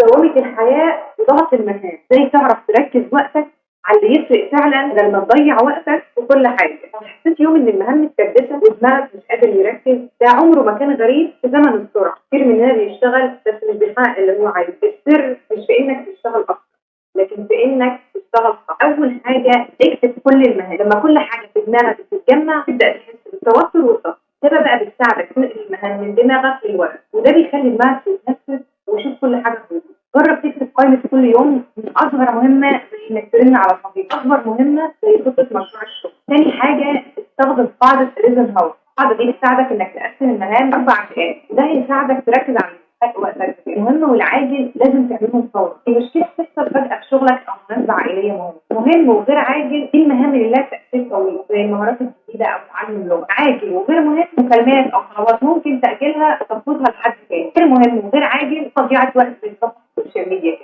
دوامة الحياة وضغط المهام، ازاي تعرف تركز وقتك على اللي يفرق فعلا بدل ما تضيع وقتك في كل حاجة. لو حسيت يوم ان المهام متكدسة ودماغك مش قادر يركز، ده عمره ما كان غريب في زمن السرعة. كتير مننا بيشتغل بس مش بيحقق اللي هو عايزه. السر مش في انك تشتغل اكتر، لكن في انك تشتغل صح. اول حاجة اكتب كل المهام. لما كل حاجة في دماغك بتتجمع تبدأ تحس بالتوتر والضغط. كده بقى بتساعدك تنقل المهام من دماغك للورق، وده بيخلي دماغك تتنفس ويشوف كل حاجة في وجهك. جرب تكتب قائمة كل يوم من أصغر مهمة زي إنك ترن على صديق، أكبر مهمة زي خطة مشروع الشغل. تاني حاجة استخدم قاعدة ايزنهاور. القاعدة دي بتساعدك إنك تقسم المهام 4 فئات، وده هيساعدك تركز على وقتك. المهم والعاجل لازم تعملهم فورا. المشكلة بتحصل فجأة في شغلك أو مناسبة عائلية مهم وغير عاجل. دي المهام اللي لها تأثير طويل زي المهارات الجديدة أو تعلم اللغة. عاجل وغير مهم مكالمات أو خطوات ممكن تأجلها وترفضها لحد تاني. غير مهم وغير عاجل تضييع وقت في السوشيال ميديا.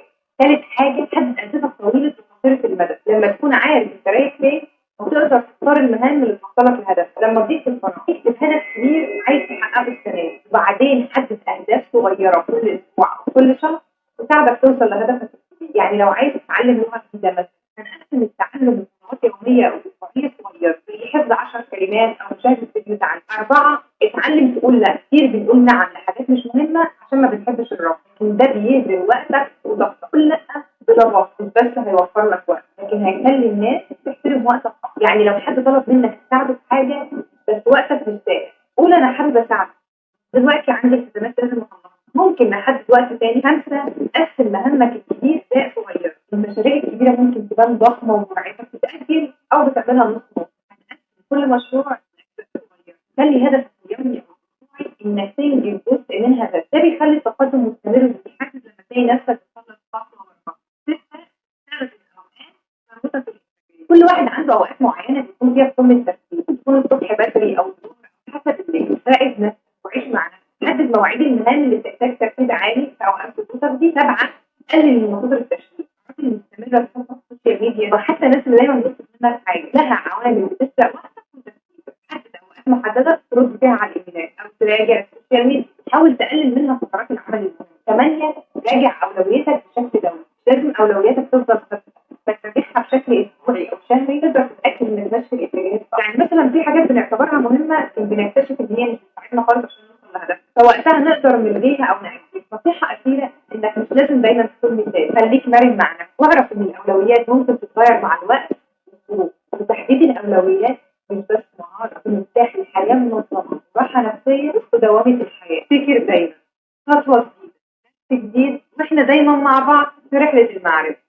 ثالث حاجة حدد أهدافك طويلة وقصيرة المدى. لما تكون عارف أنت رايح فين وتقدر تختار المهام اللي توصلك لهدفك. لما تضيف الفراغ اكتب هدف كبير عايز تحققه السنة دي، وبعدين حدد أهداف صغيرة كل أسبوع أو كل شهر تساعدك توصل لهدفك. يعني لو عايز تتعلم لغة جديدة مثلا هنقسم التعلم لخطوات يومية أو أسبوعية صغيرة، زي حفظ 10 كلمات أو مشاهدة فيديو تعلم. 4 اتعلم تقول لا. كتير بنقول نعم لحاجات مش مهمة عشان ما بنحبش الرفض، لكن ده بيهدر وقتك وضغطك. قول لا بضغط مش بس هيوفر لك وقت، لكن هيخلي الناس تحترم وقتك. يعني لو حد طلب منك تساعده في حاجة بس وقتك مش ساعد، قول أنا حابب أساعدك دلوقتي عندي التزامات لازم أخلصها، ممكن نحدد وقت تاني. 5 قسم مهامك الكبير لأجزاء صغيرة. المشاريع الكبيرة ممكن تبان ضخمة ومرعبة، بتتأجل أو بتعملها نص نص. كل مشروع لأجزاء صغيرة. خلي هدف يومي أو أسبوعي إنك تنجز جزء منها بس، ده بيخلي التقدم مستمر وبيحفز لما تلاقي نفسك بتخلص خطوة ورا. 6 ثلاث الأوقات مربوطة في الإنتاجية. كل واحد عنده أوقات معينة بيكون فيها قمة التركيز، بتكون الصبح بدري أو الظهر حسب الليل. راقب نفسك وعيش مع نفسك. حدد مواعيد المهام اللي بتحتاج تركيز عالي في اوقات الخطط دي. 7 قلل من مصادر التشتيت المستمره في السوشيال ميديا، وحتى الناس اللي دايما بتطلب منك حاجه لها عوامل بتسرق وقتك وتركيزك. حدد اوقات محدده ترد فيها على الايميلات او تراجع السوشيال ميديا، حاول تقلل منها فترات العمل المهم. 8 راجع اولوياتك بشكل دوري. لازم اولوياتك تفضل ثابته، بس تراجعها بشكل اسبوعي او شهري تقدر تتاكد من ماشي الاتجاهات. يعني مثلا في حاجات بنعتبرها مهمه لكن بنكتشف ان هي مش بتساعدنا خالص عشان نوصل لهدفنا، فوقتها نقدر نلغيها او نعملها. نصيحه اخيره انك مش لازم دايما تكون مثال، خليك مرن مع نفسك واعرف ان الاولويات ممكن تتغير مع الوقت والظروف. وتحديد الاولويات مش بس مهاره، مفتاح الحياه منظمه، راحه نفسيه ودوامه الحياه. افتكر دايما خطوه جديده، واحنا دايما مع بعض في رحله المعرفه.